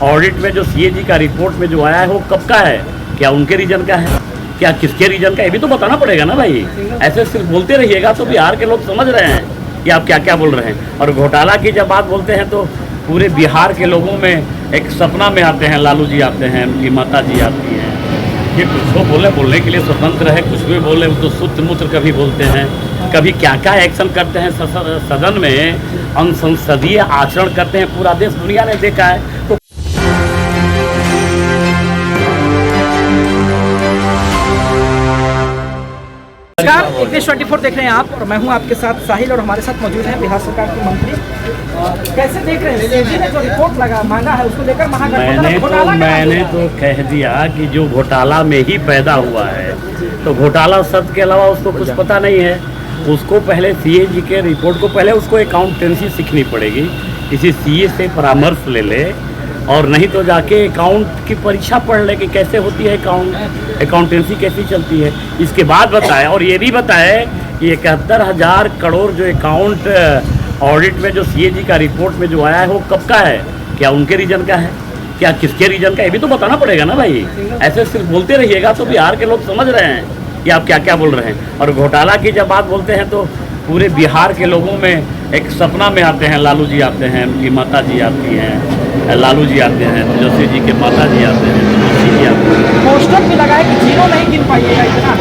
Audit में जो CAG का रिपोर्ट में जो आया है वो कब का है? क्या उनके रीजन का है? क्या किसके रीजन का है? ये भी तो बताना पड़ेगा ना भाई। ऐसे सिर्फ बोलते रहिएगा तो बिहार के लोग समझ रहे हैं कि आप क्या क्या बोल रहे हैं। और घोटाला की जब बात बोलते हैं तो पूरे बिहार के लोगों में एक सपना में आते हैं, लालू जी आते हैं, उनकी माता जी आती हैं। ये कुछ वो बोलने के लिए स्वतंत्र है, कुछ भी बोले तो सूत्र मूत्र कभी बोलते हैं, कभी क्या क्या एक्शन करते हैं सदन में, अनसंसदीय आचरण करते हैं, पूरा देश दुनिया ने देखा है। तो नमस्कार, एक 24 देख रहे हैं आप और मैं हूं आपके साथ साहिल और हमारे साथ मौजूद हैं बिहार सरकार के मंत्री। कैसे देख रहे हैं सीएजी ने जो रिपोर्ट मांगा है उसको लेकर महागठबंधन मैंने तो कह दिया कि जो घोटाला में ही पैदा हुआ है, तो घोटाला शब्द के अलावा उसको कुछ पता नहीं है। उसको पहले सीएजी के रिपोर्ट को पहले उसको अकाउंटेंसी सीखनी पड़ेगी, किसी सीए से परामर्श ले ले, और नहीं तो जाके अकाउंट की परीक्षा पढ़ ले कि कैसे होती है अकाउंटेंसी कैसी चलती है, इसके बाद बताए। और ये भी बताए कि 71,000 करोड़ जो अकाउंट ऑडिट में जो सीएजी का रिपोर्ट में जो आया है वो कब का है? क्या उनके रीजन का है? क्या किसके रीजन का है? ये भी तो बताना पड़ेगा ना भाई। ऐसे सिर्फ बोलते रहिएगा तो बिहार के लोग समझ रहे हैं कि आप क्या क्या बोल रहे हैं। और घोटाला की जब बात बोलते हैं तो पूरे बिहार के लोगों में एक सपना में आते हैं, लालू जी आते हैं, उनकी माता जी आती हैं, लालू जी आते हैं, तेजस्वी जी के माता जी आते हैं, तुलसी जी आते हैं। पोस्टर भी लगाए कि जीरो नहीं गिन पाइएगा इतना।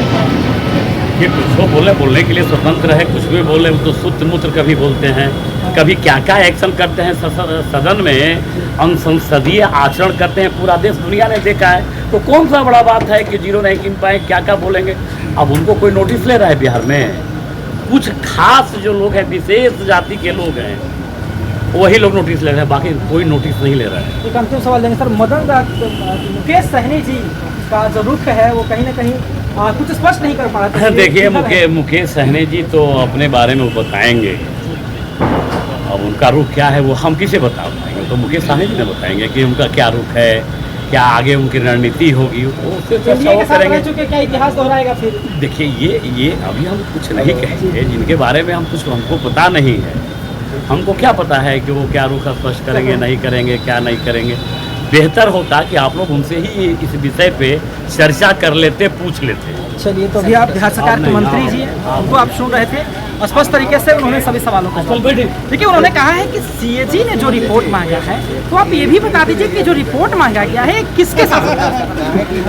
ये कुछ वो बोलने के लिए स्वतंत्र है, कुछ भी बोले तो सूत्र मूत्र कभी बोलते हैं, कभी क्या क्या एक्शन करते हैं सदन में, अनसंसदीय आचरण करते हैं, पूरा देश दुनिया ने देखा है। तो कौन सा बड़ा बात है कि जीरो नहीं गिन पाए, क्या क्या बोलेंगे। अब उनको कोई नोटिस ले रहा है बिहार में? कुछ खास जो लोग हैं, विशेष जाति के लोग हैं, वही लोग नोटिस ले रहे हैं, बाकी कोई नोटिस नहीं ले रहा है। एक अंतिम सवाल देंगे सर, मुकेश सहनी जी का जो रुख है वो कहीं ना कहीं कुछ स्पष्ट नहीं कर पा रहे थे। देखिए मुकेश सहनी जी तो अपने बारे में वो बताएंगे, अब उनका रुख क्या है वो हम किसे बता पाएंगे? तो मुकेश सहनी जी ने बताएंगे कि उनका क्या रुख है, क्या आगे उनकी रणनीति होगी, वो करेंगे। क्या इतिहास दोहराएगा फिर? देखिए ये अभी हम कुछ नहीं कहेंगे, जिनके बारे में हम कुछ हमको पता नहीं है। हमको क्या पता है कि वो क्या रुख स्पष्ट करेंगे, नहीं करेंगे, क्या नहीं करेंगे। बेहतर होता कि आप लोग उनसे ही इस विषय पे चर्चा कर लेते, पूछ लेते। चलिए, तो अभी आप बिहार सरकार के मंत्री जी हैं, उनको आप सुन रहे थे, स्पष्ट तरीके से उन्होंने सभी सवालों का जवाब। देखिए, उन्होंने कहा है कि सीएजी ने जो रिपोर्ट मांगा है, तो आप ये भी बता दीजिए कि जो रिपोर्ट मांगा गया है किसके साथ,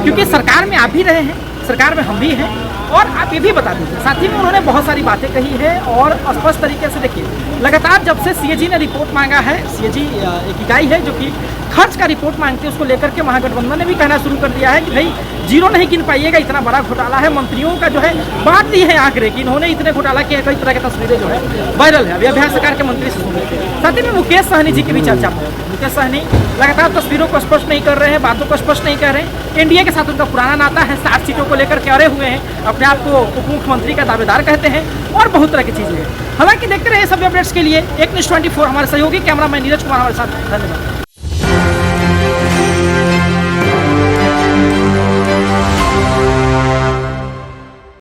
क्योंकि सरकार में आप भी रहे हैं, सरकार में हम भी हैं, और आप ये भी बता दीजिए। साथ ही में उन्होंने बहुत सारी बातें कही है और स्पष्ट तरीके से देखिए, लगातार जब से सीएजी ने रिपोर्ट मांगा है, सीएजी एक इकाई है जो कि खर्च का रिपोर्ट मांगती है, उसको लेकर के महागठबंधन ने भी कहना शुरू कर दिया है कि भाई जीरो नहीं गिन पाइएगा, इतना बड़ा घोटाला है। मंत्रियों का जो है बांट दी है आंकड़े कि इन्होंने इतने घोटाला किए, कई तरह की तस्वीरें जो है वायरल है। अभी बिहार सरकार के मंत्री से सुन रहे थे। साथ ही में मुकेश सहनी जी की भी चर्चा हो। मुकेश सहनी लगातार तस्वीरों को स्पष्ट नहीं कर रहे हैं, बातों को स्पष्ट नहीं कर रहे हैं। एनडीए के साथ उनका पुराना नाता है, 60 सीटों को लेकर के अड़े हुए हैं, अपने आप को उप मुख्यमंत्री का दावेदार कहते हैं और बहुत तरह की चीजें हैं। हालांकि देखते रहे सभी अपडेट्स के लिए एक न्यूज़ 24 हमारे सहयोगी कैमरामैन नीरज कुमार हमारे साथ। धन्यवाद।